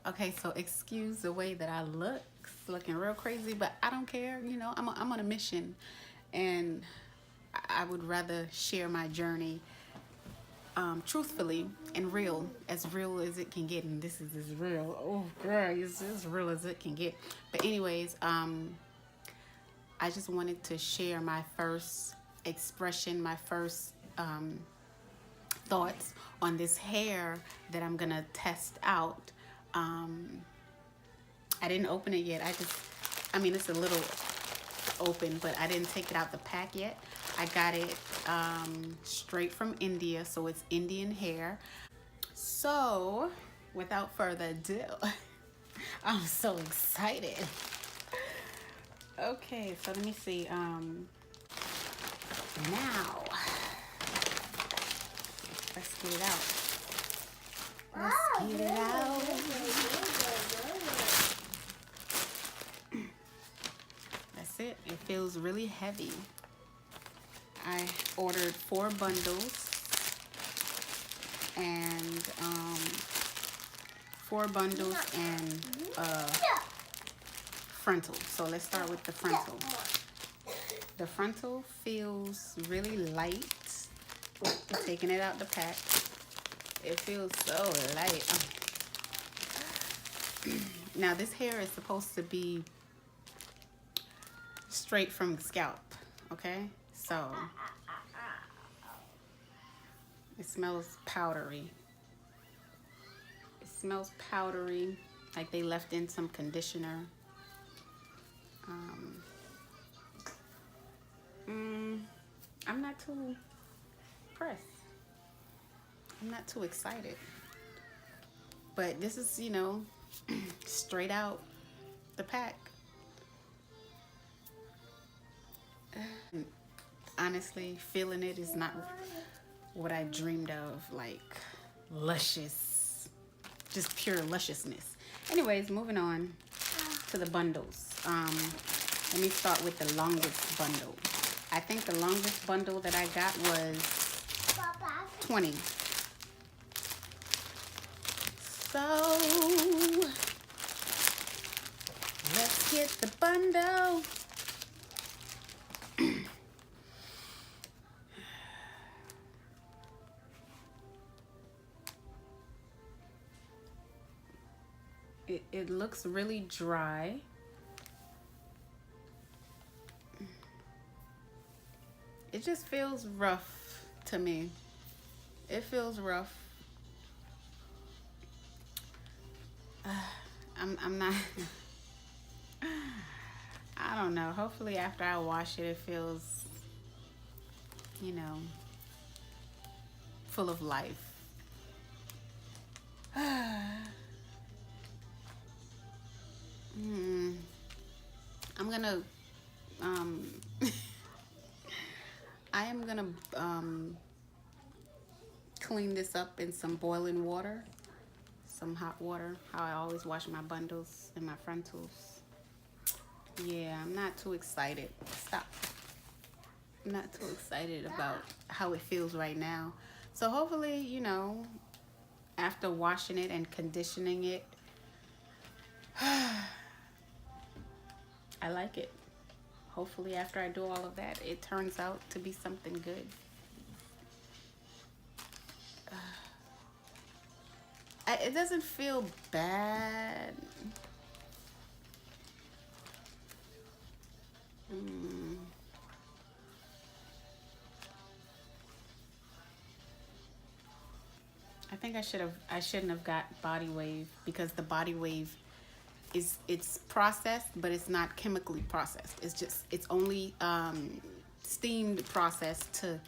Okay, so excuse the way that I look, looking real crazy, but I don't care. You know, I'm on a mission, and I would rather share my journey truthfully and real as it can get. And this is as real. Oh, girl, it's as real as it can get. But anyways, I just wanted to share my first expression, my first thoughts on this hair that I'm gonna test out. Um, I didn't open it yet. I mean, it's a little open, but I didn't take it out the pack yet. I got it straight from India, so it's Indian hair. So, without further ado, I'm so excited. Okay, so let me see. Now, let's get it out. Let's get it out. That's it. It feels really heavy. I ordered 4 bundles and 4 bundles and frontal. So let's start with the frontal. The frontal feels really light. Taking it out the pack. It feels so light. Now this hair is supposed to be straight from the scalp, okay? So it smells powdery. It smells powdery, like they left in some conditioner. I'm not too pressed. I'm not too excited. But this is, you know, straight out the pack. Honestly, feeling it is not what I dreamed of, like luscious, just pure lusciousness. Anyways, moving on to the bundles. Let me start with the longest bundle. I think the longest bundle that I got was 20. So let's get the bundle. It looks really dry. It just feels rough to me. It feels rough. I'm not. I don't know. Hopefully, after I wash it, it feels, you know, full of life. I'm gonna. I am gonna clean this up in some boiling water, some hot water. How I always wash my bundles and my frontals. Yeah, I'm not too excited. Stop. I'm not too excited about how it feels right now. So hopefully, you know, after washing it and conditioning it, I like it. Hopefully after I do all of that, it turns out to be something good. It doesn't feel bad. I think I shouldn't have got Body Wave, because the Body Wave it's processed, but it's not chemically processed. It's only steamed processed to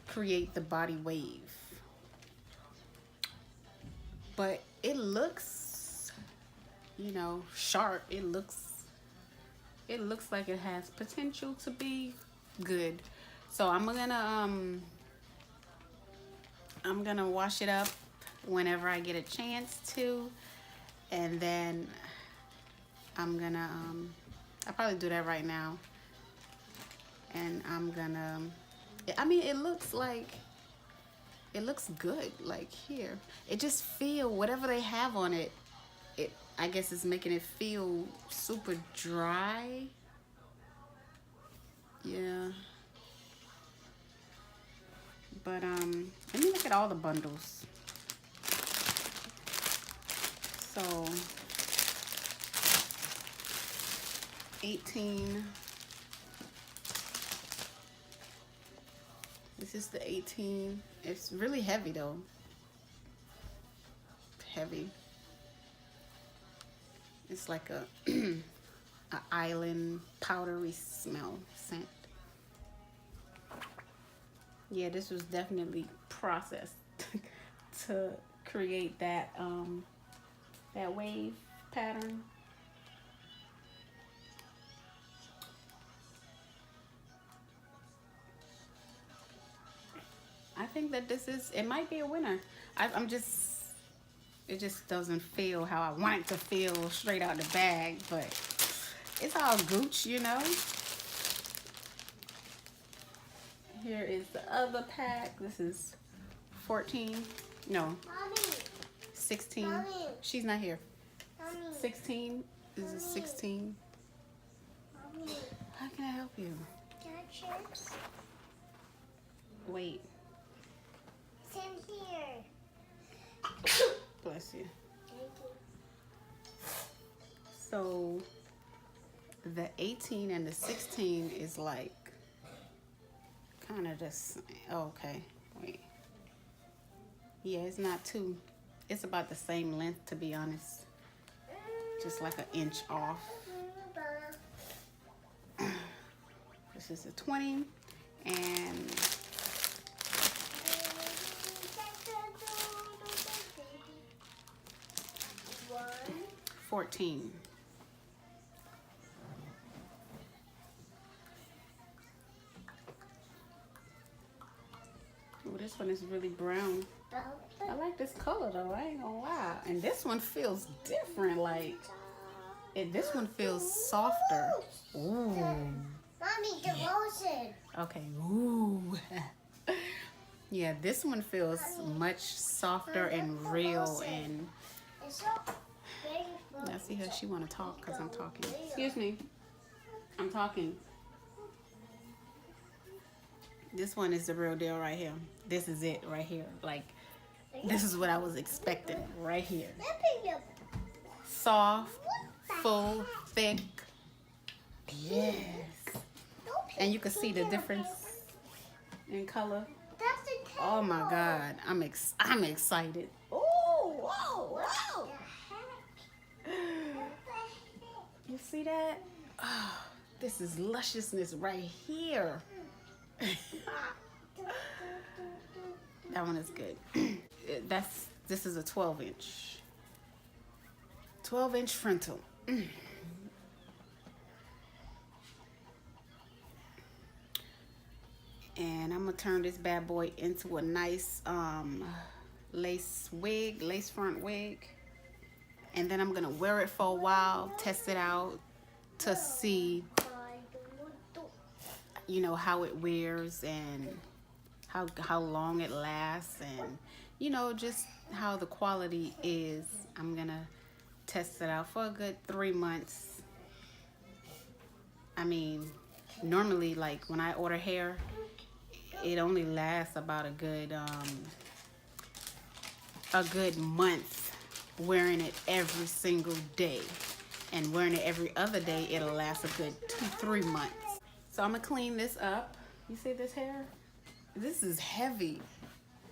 create the Body Wave. But it looks, you know, sharp. It looks like it has potential to be good. So I'm gonna wash it up whenever I get a chance to, and then I'm gonna I'll probably do that right now. And I'm gonna, I mean, it looks good. Like here, it just feel whatever they have on it. I guess it's making it feel super dry. Yeah. But let me look at all the bundles. So 18. This is the 18. It's really heavy though. Heavy. It's like a island powdery smell scent. Yeah, this was definitely processed to create that that wave pattern. I think that it might be a winner. I'm just, it just doesn't feel how I want it to feel straight out the bag, but it's all gooch, you know. Here is the other pack. This is 14. No. Mommy. 16. Mommy. She's not here. Mommy. 16. This is 16. Mommy. How can I help you? Can I chips? Wait. It's in here. Bless you. Thank you. So the 18 and the 16 is like kind of the same. Oh, okay. Wait. Yeah, it's not too. It's about the same length, to be honest. Just like an inch off. This is a 20 and 14. Oh, this one is really brown. I like this color though, I ain't gonna lie. And this one feels different, like this one feels softer. Ooh. Mommy, the lotion. Okay, ooh. Yeah, this one feels much softer and real and It's so big. now see how she wanna talk because I'm talking. Excuse me. I'm talking. This one is the real deal right here. This is it right here. Like, this is what I was expecting right here. Soft, full, thick. Yes. And you can see the difference in color. Oh my God, I'm excited. Oh, whoa, whoa. You see that? Oh, this is lusciousness right here. That one is good. This is a 12-inch. 12-inch frontal. And I'm gonna turn this bad boy into a nice lace front wig. And then I'm gonna wear it for a while, test it out to see, you know, how it wears and how long it lasts, and you know, just how the quality is. I'm gonna test it out for a good 3 months. I mean, normally, like when I order hair, it only lasts about a good month wearing it every single day, and wearing it every other day, it'll last a good 2-3 months. So I'm gonna clean this up. You see this hair? This is heavy.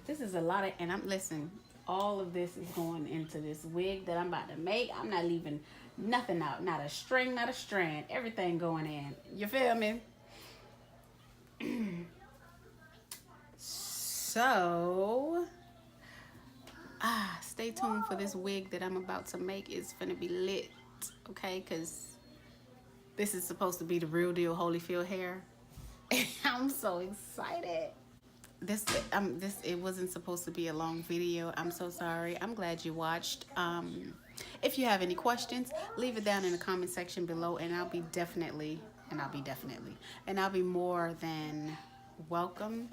This is a lot of, and listen, all of this is going into this wig that I'm about to make. I'm not leaving nothing out, not a string, not a strand, everything going in. You feel me? So, stay tuned for this wig that I'm about to make. It's gonna be lit, okay? Because this is supposed to be the real deal Holyfield hair. I'm so excited. It wasn't supposed to be a long video. I'm so sorry. I'm glad you watched. If you have any questions, leave it down in the comment section below, and I'll be more than welcome,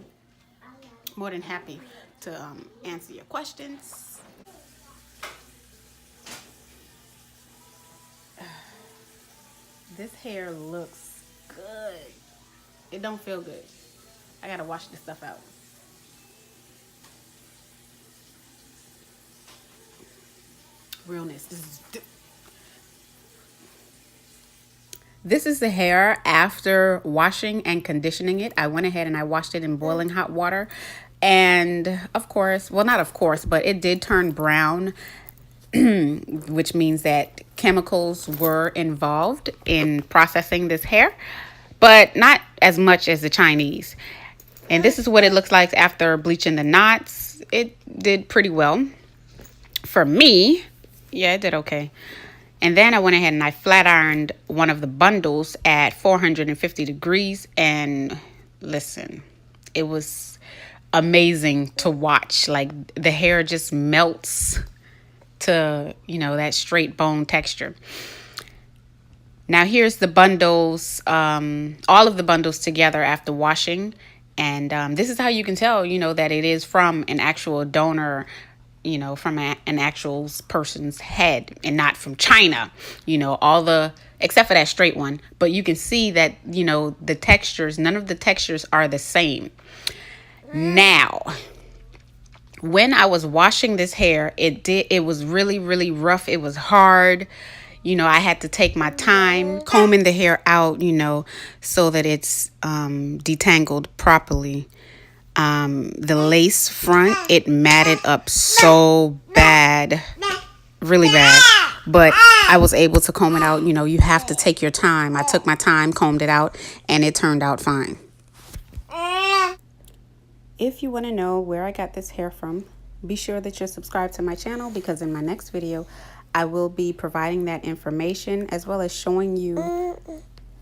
more than happy to answer your questions. This hair looks good. It don't feel good. I gotta wash this stuff out. Realness. This is the hair after washing and conditioning it. I went ahead and I washed it in boiling hot water. And of course, well, not of course, but it did turn brown, which means that chemicals were involved in processing this hair, but not as much as the Chinese. And this is what it looks like after bleaching the knots. It did pretty well for me. Yeah, it did okay. And then I went ahead and I flat ironed one of the bundles at 450 degrees. And listen, it was amazing to watch. Like, the hair just melts to, you know, that straight bone texture. Now here's the bundles, all of the bundles together after washing. And this is how you can tell, you know, that it is from an actual donor, you know, from an actual person's head and not from China, you know, except for that straight one. But you can see that, you know, the textures, none of the textures are the same. Now, when I was washing this hair, it was really, really rough. It was hard. You know, I had to take my time combing the hair out, you know, so that it's detangled properly. The lace front, it matted up so bad, really bad, but I was able to comb it out. You know, you have to take your time. I took my time, combed it out, and it turned out fine. If you want to know where I got this hair from, be sure that you're subscribed to my channel, because in my next video, I will be providing that information as well as showing you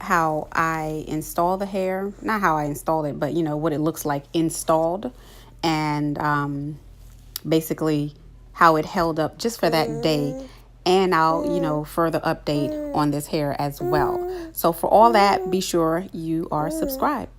how I install the hair. Not how I installed it, but, you know, what it looks like installed, and basically how it held up just for that day. And I'll, you know, further update on this hair as well. So for all that, be sure you are subscribed.